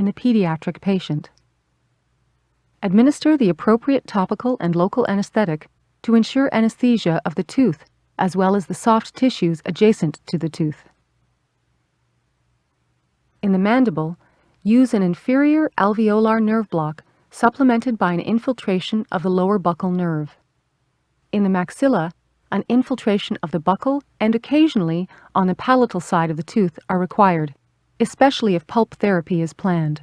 in the pediatric patient. Administer the appropriate topical and local anesthetic to ensure anesthesia of the tooth as well as the soft tissues adjacent to the tooth. In the mandible, use an inferior alveolar nerve block supplemented by an infiltration of the lower buccal nerve. In the maxilla, an infiltration of the buccal and occasionally on the palatal side of the tooth are required, especially if pulp therapy is planned.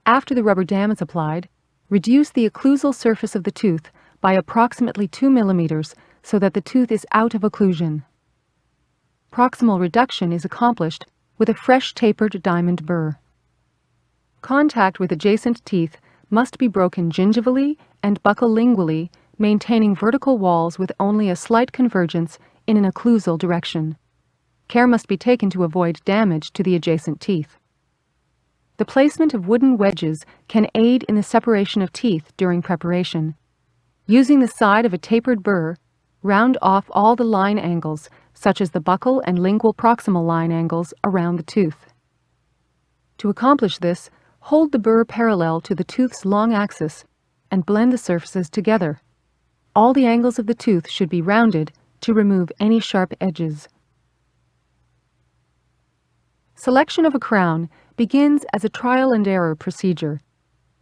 After the rubber dam is applied, reduce the occlusal surface of the tooth by approximately 2 millimeters so that the tooth is out of occlusion. Proximal reduction is accomplished with a fresh tapered diamond burr. Contact with adjacent teeth must be broken gingivally and buccolingually, maintaining vertical walls with only a slight convergence in an occlusal direction. Care must be taken to avoid damage to the adjacent teeth. The placement of wooden wedges can aid in the separation of teeth during preparation. Using the side of a tapered burr, round off all the line angles, such as the buccal and lingual proximal line angles around the tooth. To accomplish this, hold the burr parallel to the tooth's long axis and blend the surfaces together. All the angles of the tooth should be rounded to remove any sharp edges. Selection of a crown begins as a trial and error procedure.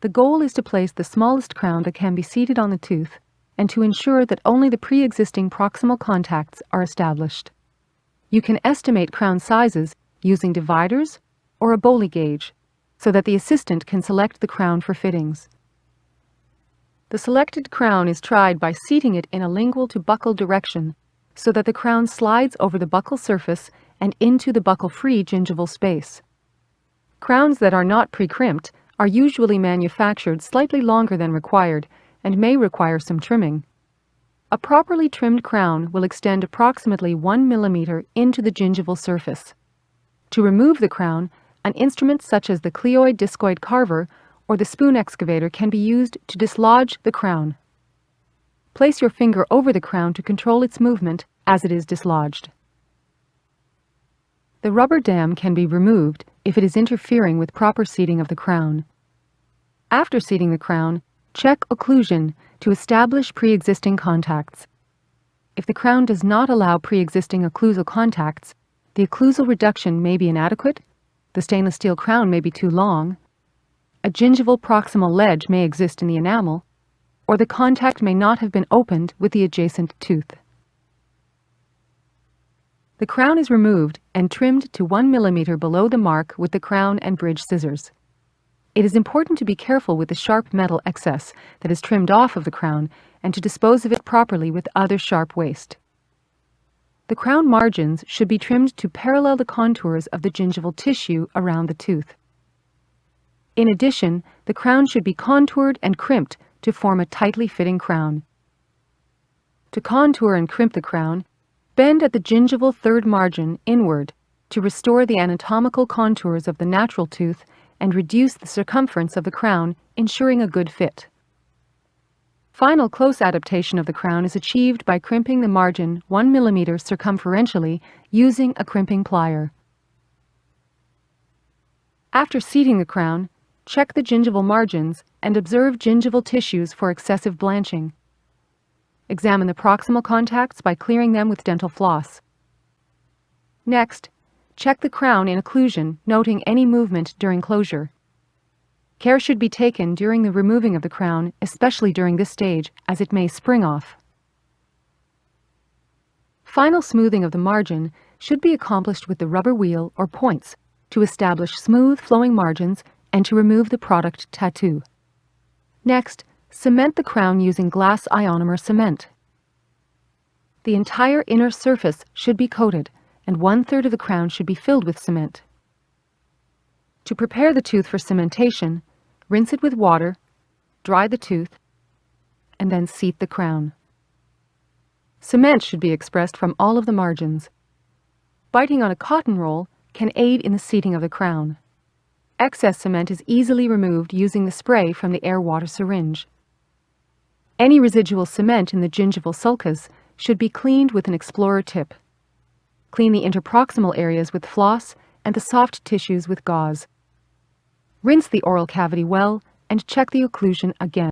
The goal is to place the smallest crown that can be seated on the tooth and to ensure that only the pre-existing proximal contacts are established. You can estimate crown sizes using dividers or a Bowley gauge so that the assistant can select the crown for fittings. The selected crown is tried by seating it in a lingual to buccal direction so that the crown slides over the buccal surface and into the buccal-free gingival space. Crowns that are not pre-crimped are usually manufactured slightly longer than required and may require some trimming. A properly trimmed crown will extend approximately 1 millimeter into the gingival surface. To remove the crown, an instrument such as the cleoid discoid carver or the spoon excavator can be used to dislodge the crown. Place your finger over the crown to control its movement as it is dislodged. The rubber dam can be removed if it is interfering with proper seating of the crown. After seating the crown, check occlusion to establish pre-existing contacts. If the crown does not allow pre-existing occlusal contacts, the occlusal reduction may be inadequate, the stainless steel crown may be too long, a gingival proximal ledge may exist in the enamel, or the contact may not have been opened with the adjacent tooth. The crown is removed and trimmed to 1 millimeter below the mark with the crown and bridge scissors. It is important to be careful with the sharp metal excess that is trimmed off of the crown and to dispose of it properly with other sharp waste. The crown margins should be trimmed to parallel the contours of the gingival tissue around the tooth. In addition, the crown should be contoured and crimped to form a tightly fitting crown. To contour and crimp the crown, bend at the gingival third margin inward to restore the anatomical contours of the natural tooth and reduce the circumference of the crown, ensuring a good fit. Final close adaptation of the crown is achieved by crimping the margin 1 millimeter circumferentially using a crimping plier. After seating the crown, check the gingival margins and observe gingival tissues for excessive blanching. Examine the proximal contacts by clearing them with dental floss. Next, check the crown in occlusion, noting any movement during closure. Care should be taken during the removing of the crown, especially during this stage, as it may spring off. Final smoothing of the margin should be accomplished with the rubber wheel or points to establish smooth flowing margins and to remove the product tattoo. Next, cement the crown using glass ionomer cement. The entire inner surface should be coated, and 1/3 of the crown should be filled with cement. To prepare the tooth for cementation, rinse it with water, dry the tooth, and then seat the crown. Cement should be expressed from all of the margins. Biting on a cotton roll can aid in the seating of the crown. Excess cement is easily removed using the spray from the air-water syringe. Any residual cement in the gingival sulcus should be cleaned with an explorer tip. Clean the interproximal areas with floss and the soft tissues with gauze. Rinse the oral cavity well and check the occlusion again.